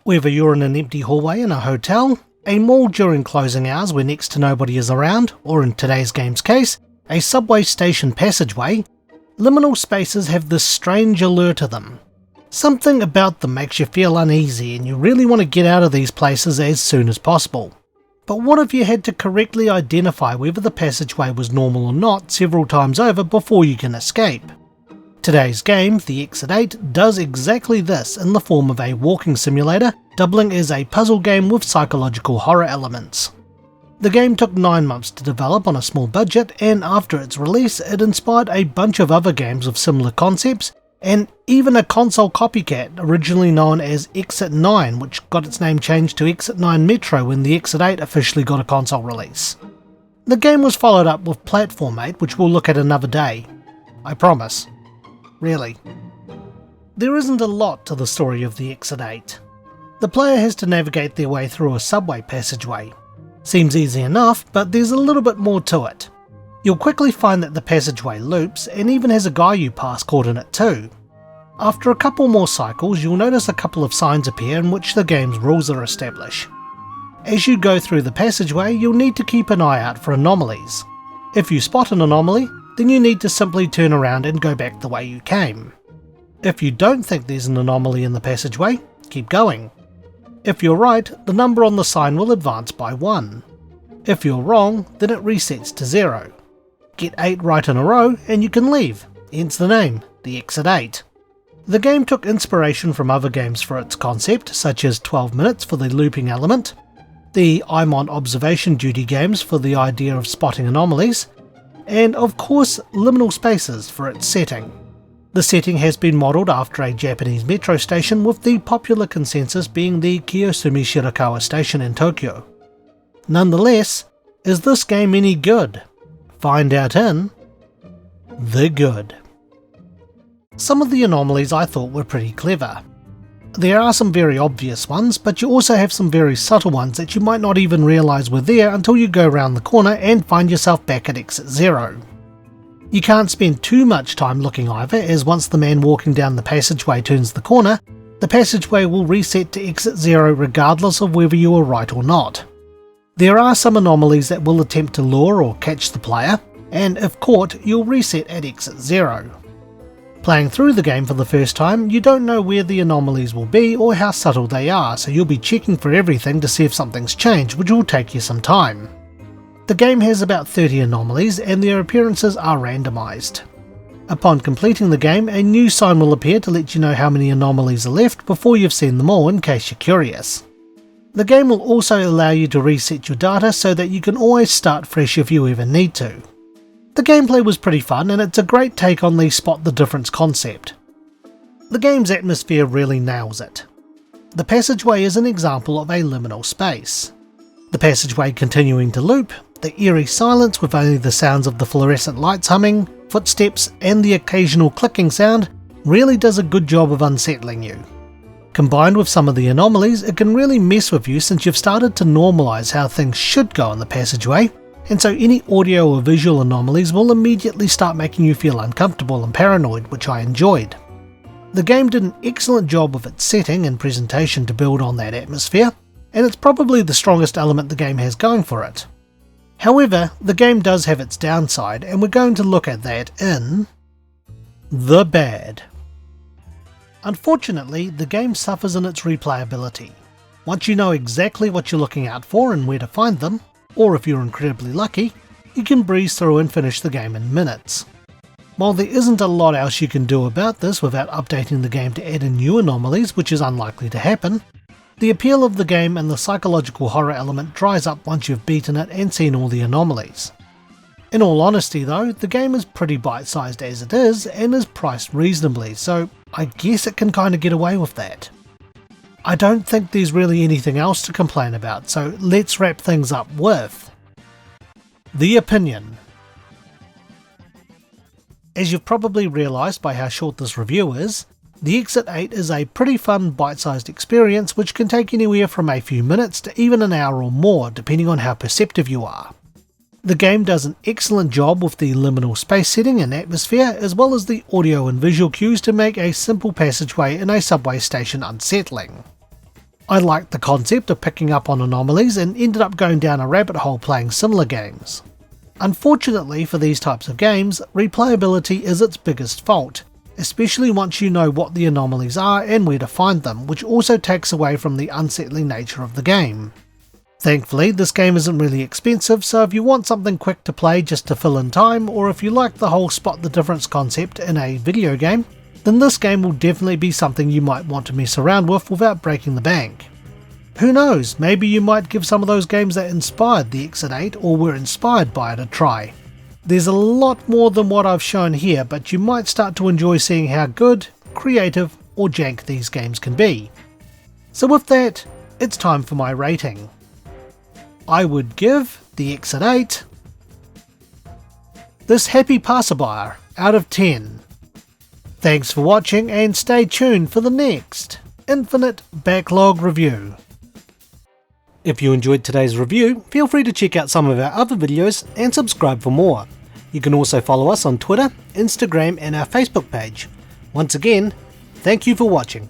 Whether you're in an empty hallway in a hotel, a mall during closing hours where next to nobody is around, or in today's game's case, a subway station passageway, liminal spaces have this strange allure to them. Something about them makes you feel uneasy and you really want to get out of these places as soon as possible. But what if you had to correctly identify whether the passageway was normal or not several times over before you can escape? Today's game, the Exit 8, does exactly this in the form of a walking simulator, doubling as a puzzle game with psychological horror elements. The game took 9 months to develop on a small budget, and after its release it inspired a bunch of other games with similar concepts, and even a console copycat originally known as Exit 9, which got its name changed to Exit 9 Metro when the Exit 8 officially got a console release. The game was followed up with Platform 8, which we'll look at another day. I promise. Really. There isn't a lot to the story of the Exit 8. The player has to navigate their way through a subway passageway. Seems easy enough, but there's a little bit more to it. You'll quickly find that the passageway loops, and even has a guy you pass caught in it too. After a couple more cycles, you'll notice a couple of signs appear in which the game's rules are established. As you go through the passageway, you'll need to keep an eye out for anomalies. If you spot an anomaly, then you need to simply turn around and go back the way you came. If you don't think there's an anomaly in the passageway, keep going. If you're right, the number on the sign will advance by 1. If you're wrong, then it resets to 0. Get 8 right in a row and you can leave, hence the name, the Exit 8. The game took inspiration from other games for its concept, such as 12 Minutes for the looping element, the I'm on observation duty games for the idea of spotting anomalies, and of course liminal spaces for its setting. The setting has been modelled after a Japanese metro station, with the popular consensus being the Kiyosumi Shirakawa station in Tokyo. Nonetheless, is this game any good? Find out in The Good. Some of the anomalies I thought were pretty clever. There are some very obvious ones, but you also have some very subtle ones that you might not even realise were there until you go around the corner and find yourself back at Exit 0. You can't spend too much time looking either, as once the man walking down the passageway turns the corner, the passageway will reset to Exit 0 regardless of whether you were right or not. There are some anomalies that will attempt to lure or catch the player, and if caught, you'll reset at Exit 0. Playing through the game for the first time, you don't know where the anomalies will be or how subtle they are, so you'll be checking for everything to see if something's changed, which will take you some time. The game has about 30 anomalies and their appearances are randomised. Upon completing the game, a new sign will appear to let you know how many anomalies are left before you've seen them all in case you're curious. The game will also allow you to reset your data so that you can always start fresh if you ever need to. The gameplay was pretty fun, and it's a great take on the spot the difference concept. The game's atmosphere really nails it. The passageway is an example of a liminal space. The passageway continuing to loop, the eerie silence with only the sounds of the fluorescent lights humming, footsteps and the occasional clicking sound really does a good job of unsettling you. Combined with some of the anomalies, it can really mess with you since you've started to normalise how things should go in the passageway, and so any audio or visual anomalies will immediately start making you feel uncomfortable and paranoid, which I enjoyed. The game did an excellent job with its setting and presentation to build on that atmosphere, and it's probably the strongest element the game has going for it. However, the game does have its downside, and we're going to look at that in The Bad. Unfortunately, the game suffers in its replayability. Once you know exactly what you're looking out for and where to find them, or if you're incredibly lucky, you can breeze through and finish the game in minutes. While there isn't a lot else you can do about this without updating the game to add in new anomalies, which is unlikely to happen, the appeal of the game and the psychological horror element dries up once you've beaten it and seen all the anomalies. In all honesty though, the game is pretty bite-sized as it is and is priced reasonably, so I guess it can kinda get away with that. I don't think there's really anything else to complain about, so let's wrap things up with the opinion. As you've probably realised by how short this review is, the Exit 8 is a pretty fun bite-sized experience which can take anywhere from a few minutes to even an hour or more depending on how perceptive you are. The game does an excellent job with the liminal space setting and atmosphere, as well as the audio and visual cues to make a simple passageway in a subway station unsettling. I liked the concept of picking up on anomalies and ended up going down a rabbit hole playing similar games. Unfortunately for these types of games, replayability is its biggest fault, especially once you know what the anomalies are and where to find them, which also takes away from the unsettling nature of the game. Thankfully, this game isn't really expensive, so if you want something quick to play just to fill in time, or if you like the whole spot the difference concept in a video game, then this game will definitely be something you might want to mess around with without breaking the bank. Who knows, maybe you might give some of those games that inspired the Exit 8 or were inspired by it a try. There's a lot more than what I've shown here, but you might start to enjoy seeing how good, creative, or jank these games can be. So with that, it's time for my rating. I would give the Exit 8 this happy passerby out of 10. Thanks for watching and stay tuned for the next Infinite Backlog review. If you enjoyed today's review, feel free to check out some of our other videos and subscribe for more. You can also follow us on Twitter, Instagram and our Facebook page. Once again, thank you for watching.